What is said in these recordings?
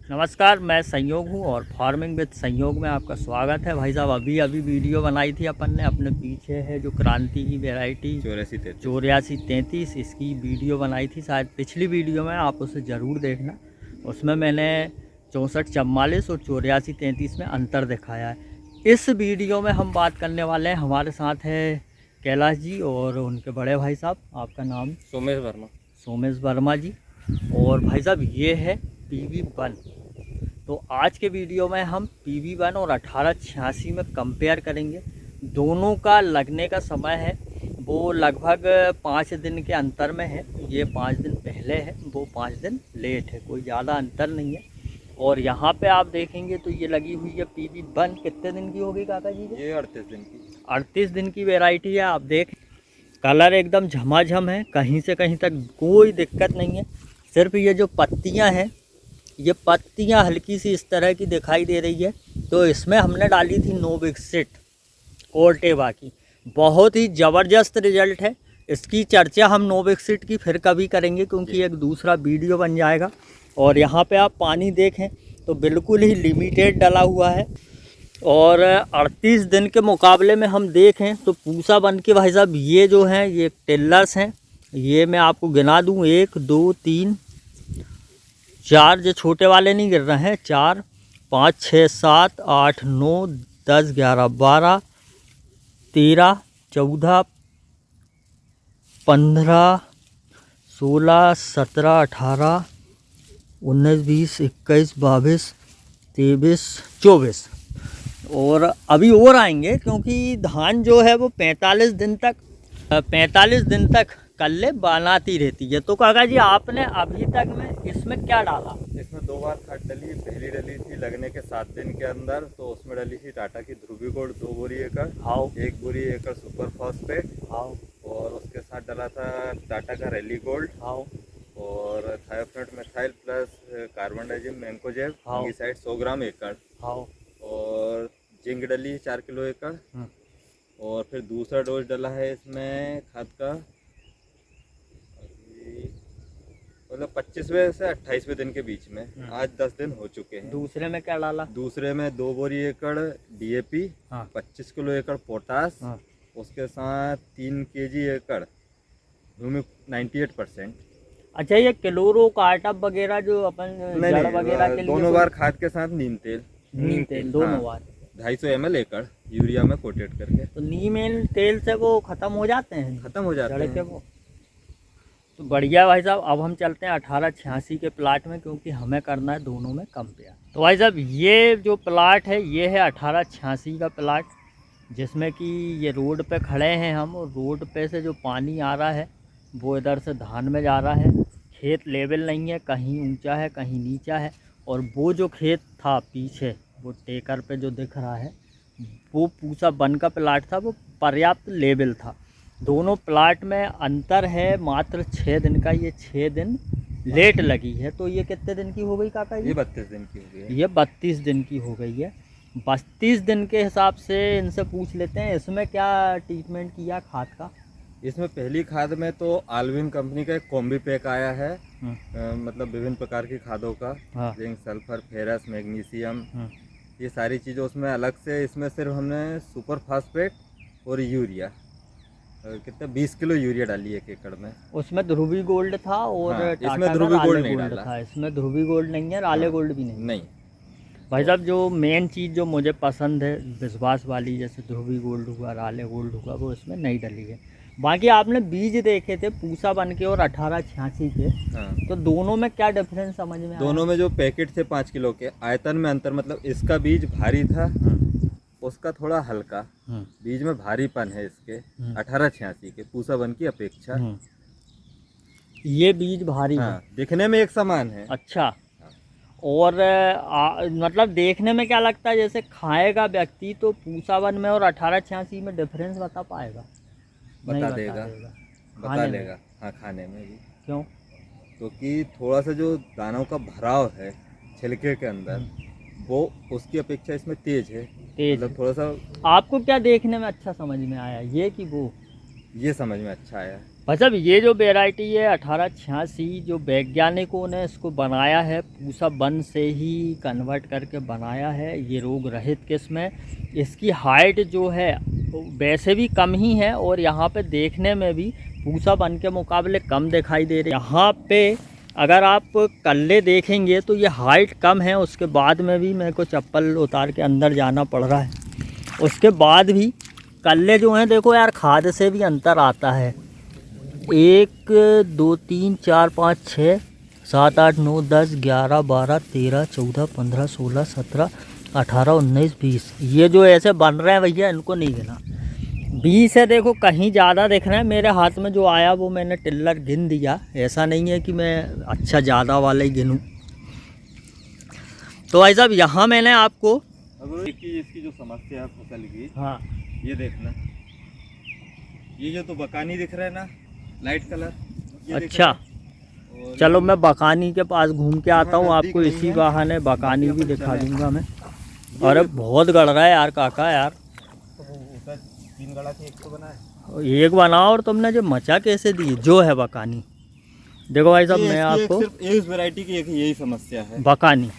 नमस्कार, मैं संयोग हूँ और फार्मिंग विद संयोग में आपका स्वागत है। भाई साहब अभी वीडियो बनाई थी अपन ने, अपने पीछे है जो क्रांति की वैरायटी 8433 इसकी वीडियो बनाई थी। शायद पिछली वीडियो में आप उसे ज़रूर देखना, उसमें मैंने 6444 और 8433 में अंतर दिखाया है। इस वीडियो में हम बात करने वाले हैं, हमारे साथ है कैलाश जी और उनके बड़े भाई साहब। आपका नाम? सोमेश वर्मा जी। और भाई साहब ये है PV1। तो आज के वीडियो में हम PV1 और 1886 में कंपेयर करेंगे। दोनों का लगने का समय है वो लगभग 5 दिन के अंतर में है। ये 5 दिन पहले है, वो 5 दिन लेट है, कोई ज़्यादा अंतर नहीं है। और यहाँ पे आप देखेंगे तो ये लगी हुई है PV1। कितने दिन की होगी काका जी? ये 38 दिन की 38 दिन की वैरायटी है। आप देख, कलर एकदम झमाझम है, कहीं से कहीं तक कोई दिक्कत नहीं है। सिर्फ ये जो पत्तियां हैं, ये पत्तियां हल्की सी इस तरह की दिखाई दे रही है। तो इसमें हमने डाली थी नोविक्सिट कोर्टेवा की। बहुत ही ज़बरदस्त रिजल्ट है। इसकी चर्चा हम नोविक्सिट की फिर कभी करेंगे, क्योंकि एक दूसरा वीडियो बन जाएगा। और यहाँ पे आप पानी देखें तो बिल्कुल ही लिमिटेड डला हुआ है। और 38 दिन के मुकाबले में हम देखें तो पूसा बन के भाई साहब ये जो हैं ये टिल्लर्स हैं। ये मैं आपको गिना दूं, 1 2 3 4, जो छोटे वाले नहीं गिर रहे हैं, 4 5 6 7 8 9 10 11 12 13 14 15 16 17 18 19 20 21 22 23 24 और अभी और आएंगे, क्योंकि धान जो है वो 45 दिन तक कल्ले बनाती रहती है। तो काका जी आपने अभी तक में इसमें क्या डाला? इसमें 2 बार खाद डली। पहली डली थी लगने के 7 दिन के अंदर, तो उसमें डली थी टाटा की ध्रुवी गोल्ड 2 बोरी एकड़, हाँ 1 बोरी एकड़ सुपर फॉस्फेट, हाँ और उसके साथ डला था टाटा का रैली गोल्ड, हाँ और थायोफ्रंट methyl plus carbendazim mancozeb fungicide 100 gram एकड़, हाँ और जिंक डली 4 किलो एकड़। और फिर दूसरा डोज डला है इसमें खाद का, मतलब 25वें से 28वें दिन के बीच में। आज 10 दिन हो चुके हैं। दूसरे में क्या डाला? दूसरे में 2 बोरी एकड़ DAP, 25 किलो एकड़ पोटास, उसके साथ 3 kg एकड़ ह्यूमिक 98%। अच्छा, ये क्लोरो कार्टअप वगैरह जो अपन जड़ वगैरह के लिए दोनों बार खाद के साथ नीम तेल दोनों बार 250 ml एकड़ यूरिया में कोटेड करके। तो नीम तेल से वो खत्म हो जाते हैं? खत्म हो जाते हैं वो तो बढ़िया। भाई साहब अब हम चलते हैं 1886 के प्लाट में, क्योंकि हमें करना है दोनों में कंपेयर। तो भाई साहब ये जो प्लाट है ये है 1886 का प्लाट, जिसमें कि ये रोड पे खड़े हैं हम। और रोड पे से जो पानी आ रहा है वो इधर से धान में जा रहा है। खेत लेवल नहीं है, कहीं ऊंचा है कहीं नीचा है। और वो जो खेत था पीछे वो टेकर पे जो दिख रहा है, वो पूसा बन का प्लाट था, वो पर्याप्त लेवल था। दोनों प्लाट में अंतर है मात्र 6 दिन का। ये 6 दिन लेट लगी है। तो ये कितने दिन की हो गई काका? ये 32 दिन की हो गई है। ये 32 दिन की हो गई है। 32 दिन के हिसाब से इनसे पूछ लेते हैं, इसमें क्या ट्रीटमेंट किया खाद का? इसमें पहली खाद में तो आल्विन कंपनी का एक कॉम्बी पैक आया है, मतलब विभिन्न प्रकार की खादों का, जिंक, सल्फर, फेरस, मैग्नीशियम, ये सारी चीज़ें उसमें अलग से। इसमें सिर्फ हमने सुपर फास्फेट और यूरिया, कितना 20 किलो यूरिया डाली 1 एकड़ में। उसमें ध्रुवी गोल्ड था और इसमें ध्रुवी गोल्ड नहीं डाला था। इसमें ध्रुवी गोल्ड नहीं है, राले गोल्ड भी नहीं। भाई साहब जो मेन चीज़ जो मुझे पसंद है विश्वास वाली, जैसे ध्रुवी गोल्ड हुआ, राले गोल्ड हुआ, वो इसमें नहीं डली है। बाकी आपने बीज देखे थे पूसा बन के और 1886 के, तो दोनों में क्या डिफरेंस समझ में आया? दोनों में जो पैकेट थे 5 किलो के, आयतन में अंतर, मतलब इसका बीज भारी था, उसका थोड़ा हल्का। बीज में भारीपन है इसके 1886 के पूसा बन की अपेक्षा। ये बीज भारी है, दिखने में एक समान है। अच्छा। और मतलब देखने में क्या लगता है, जैसे खाएगा व्यक्ति तो पूसा वन में और 1886 में डिफरेंस बता पाएगा? बता देगा हाँ, खाने में भी। क्यों? क्योंकि थोड़ा सा जो दानों का भराव है छिलके के अंदर, वो उसकी अपेक्षा इसमें तेज है। मतलब थोड़ा सा। आपको क्या देखने में अच्छा समझ में आया, ये कि वो? ये समझ में अच्छा आया। भाई साहब ये जो वैरायटी है 1886, जो वैज्ञानिकों ने इसको बनाया है पूसा वन से ही कन्वर्ट करके बनाया है, ये रोग रहित किस्म है। इसकी हाइट जो है वैसे भी कम ही है और यहाँ पे देखने में भी पूसा वन के मुकाबले कम दिखाई दे रही है। यहाँ पे अगर आप कल्ले देखेंगे तो ये हाइट कम है, उसके बाद में भी मेरे को चप्पल उतार के अंदर जाना पड़ रहा है। उसके बाद भी कल्ले जो हैं देखो यार, खाद से भी अंतर आता है। 1 2 3 4 5 6 7 8 9 10 11 12 13 14 15 16 17 18 19 20, ये जो ऐसे बन रहे हैं भैया इनको नहीं गिना। 20 है देखो, कहीं ज़्यादा दिख रहे हैं। मेरे हाथ में जो आया वो मैंने टिल्लर गिन दिया, ऐसा नहीं है कि मैं अच्छा ज़्यादा वाला ही गिनूँ। तो भाई साहब यहाँ मैंने आपको अब इसकी जो समस्या है फसल की, हाँ ये देखना, ये जो तो बकानी दिख रहा है ना, लाइट कलर। अच्छा, चलो मैं बकानी के पास घूम के आता हूँ, आपको इसी बहाने बकानी भी दिखा दूंगा मैं। अरे बहुत गड़ रहा है यार काका यार, 3 गड़ा के एक तो बना है, एक बनाओ। और तुमने जो मचा कैसे दी, जो है बकानी। देखो भाई साहब मैं आपको सिर्फ इस वैरायटी की एक यही समस्या है, बकानी।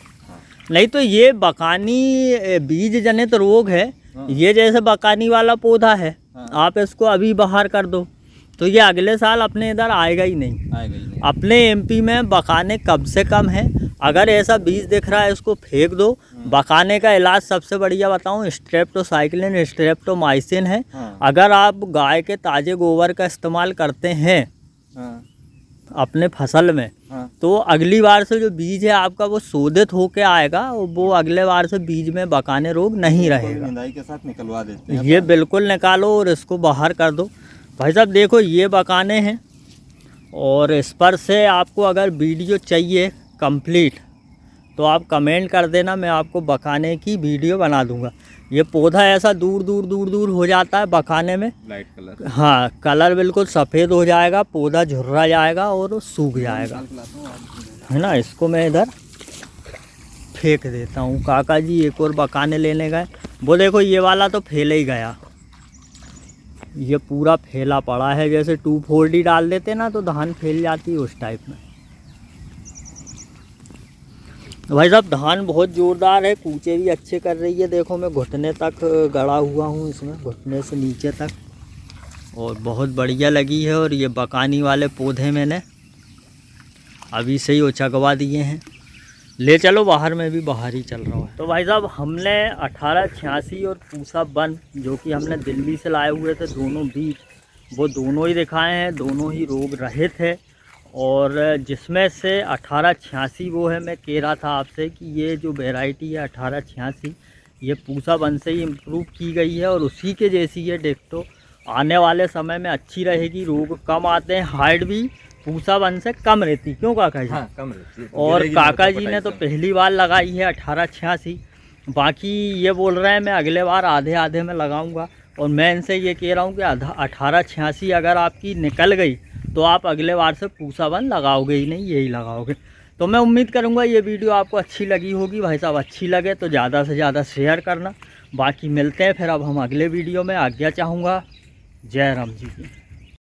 नहीं तो ये बकानी बीज जनित रोग है। ये जैसे बकानी वाला पौधा है, आप इसको अभी बाहर कर दो तो ये अगले साल अपने इधर आएगा ही नहीं। अपने एमपी में बकाने कम से कम है। अगर ऐसा बीज दिख रहा है इसको फेंक दो। बकाने का इलाज सबसे बढ़िया बताऊं, स्ट्रेप्टोसाइक्लिन स्ट्रेप्टोमाइसिन है। अगर आप गाय के ताज़े गोबर का इस्तेमाल करते हैं अपने फसल में, तो अगली बार से जो बीज है आपका वो शोधित होके आएगा और वो अगले बार से बीज में बकाने रोग नहीं रहेगा। निंदाई के साथ निकलवा देते हैं, ये बिल्कुल निकालो और इसको बाहर कर दो। भाई साहब देखो ये बकाने हैं, और इस पर से आपको अगर वीडियो चाहिए कंप्लीट तो आप कमेंट कर देना, मैं आपको बकाने की वीडियो बना दूंगा। ये पौधा ऐसा दूर दूर हो जाता है बकाने में, लाइट कलर, हाँ कलर बिल्कुल सफ़ेद हो जाएगा, पौधा झुर्रा जाएगा और सूख जाएगा, है ना। इसको मैं इधर फेंक देता हूँ। काका जी एक और बकाने लेने गए, वो देखो ये वाला तो फैल ही गया, ये पूरा फैला पड़ा है। जैसे 2,4-D डाल देते ना तो धान फैल जाती है, उस टाइप में। भाई साहब धान बहुत ज़ोरदार है, कूचे भी अच्छे कर रही है। देखो मैं घुटने तक गड़ा हुआ हूँ इसमें, घुटने से नीचे तक, और बहुत बढ़िया लगी है। और ये बकानी वाले पौधे मैंने अभी से ही उचकवा दिए हैं। ले चलो बाहर में भी बाहर ही चल रहा है। तो भाई साहब हमने 1886 और पूसा वन जो कि हमने दिल्ली से लाए हुए थे, दोनों बीज वो दोनों ही दिखाए हैं, दोनों ही रोग रहित है। और जिसमें से 1886 वो है, मैं कह रहा था आपसे कि ये जो वैरायटी है 1886 ये पूसा वन से ही इम्प्रूव की गई है और उसी के जैसी है डिट्टो। आने वाले समय में अच्छी रहेगी, रोग कम आते हैं, हाइट भी पूसा वन से कम रहती। क्यों काका जी? हाँ, कम रहती है। और काका जी ने तो पहली बार लगाई है 1886, बाकी ये बोल रहे हैं मैं अगले बार आधे आधे में लगाऊंगा। और मैं इनसे ये कह रहा हूँ कि 1886 अगर आपकी निकल गई तो आप अगले बार से पूसा वन लगाओगे ही नहीं, यही लगाओगे। तो मैं उम्मीद करूँगा ये वीडियो आपको अच्छी लगी होगी। भाई साहब अच्छी लगे तो ज़्यादा से ज़्यादा शेयर करना। बाकी मिलते हैं फिर अब हम अगले वीडियो में। आज्ञा चाहूँगा। जय राम जी की।